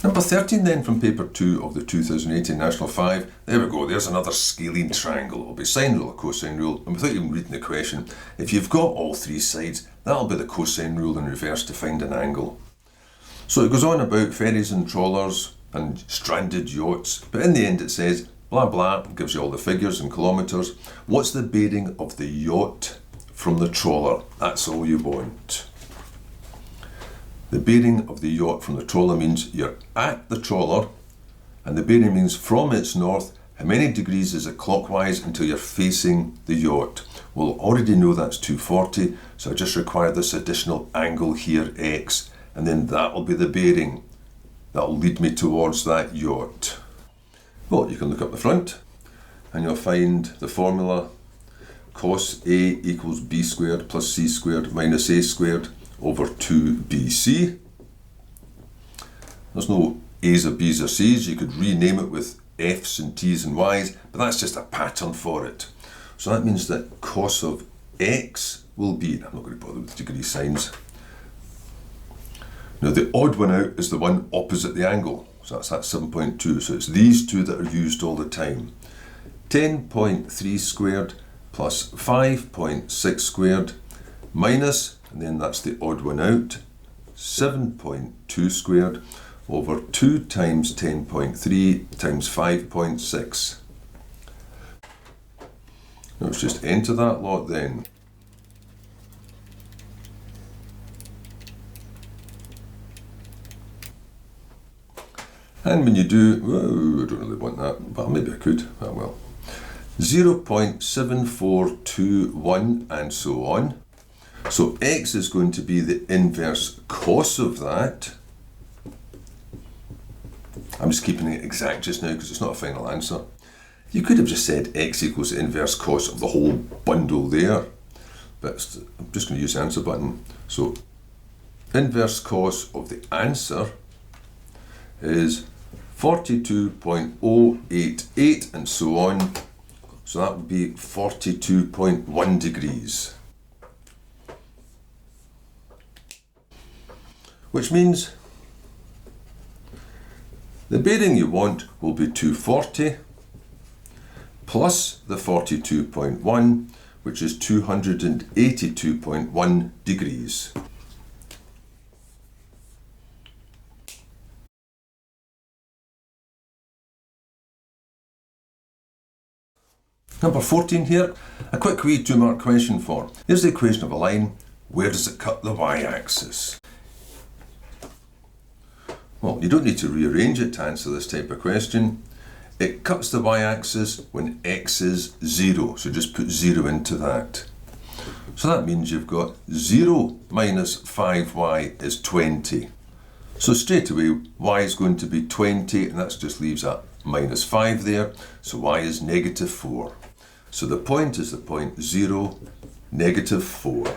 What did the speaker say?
Number 13 then from paper 2 of the 2018 National 5. There we go, there's another scaling triangle. It'll be sine rule or cosine rule, and without even reading the question, if you've got all three sides, that'll be the cosine rule in reverse to find an angle. So it goes on about ferries and trawlers and stranded yachts, but in the end it says blah blah, gives you all the figures in kilometres. What's the bearing of the yacht from the trawler? That's all you want. The bearing of the yacht from the trawler means you're at the trawler, and the bearing means from its north, how many degrees is it clockwise until you're facing the yacht? We'll already know that's 240, so I just require this additional angle here, x, and then that'll be the bearing. That'll lead me towards that yacht. Well, you can look up the front, and you'll find the formula cos A equals b squared plus c squared minus a squared over 2bc. There's no a's or b's or c's. You could rename it with f's and t's and y's, but that's just a pattern for it. So that means that cos of x will be, I'm not going to bother with degree signs. Now the odd one out is the one opposite the angle. So that's at 7.2. So it's these two that are used all the time. 10.3 squared plus 5.6 squared minus, and then that's the odd one out, 7.2 squared over 2 times 10.3 times 5.6. Now let's just enter that lot then. And when you do, I don't really want that, but maybe I could, oh well. 0.7421 and so on. So x is going to be the inverse cos of that. I'm just keeping it exact just now because it's not a final answer. You could have just said x equals the inverse cos of the whole bundle there, but I'm just going to use the answer button. So inverse cos of the answer is 42.088 and so on. So that would be 42.1 degrees. Which means the bearing you want will be 240 plus the 42.1, which is 282.1 degrees. Number 14 here, a quick wee 2-mark question for. Here's the equation of a line. Where does it cut the y-axis? Well, you don't need to rearrange it to answer this type of question. It cuts the y-axis when x is 0, so just put 0 into that. So that means you've got 0 minus 5y is 20. So straight away, y is going to be 20, and that just leaves a minus 5 there, so y is negative 4. So the point is the point 0, negative 4.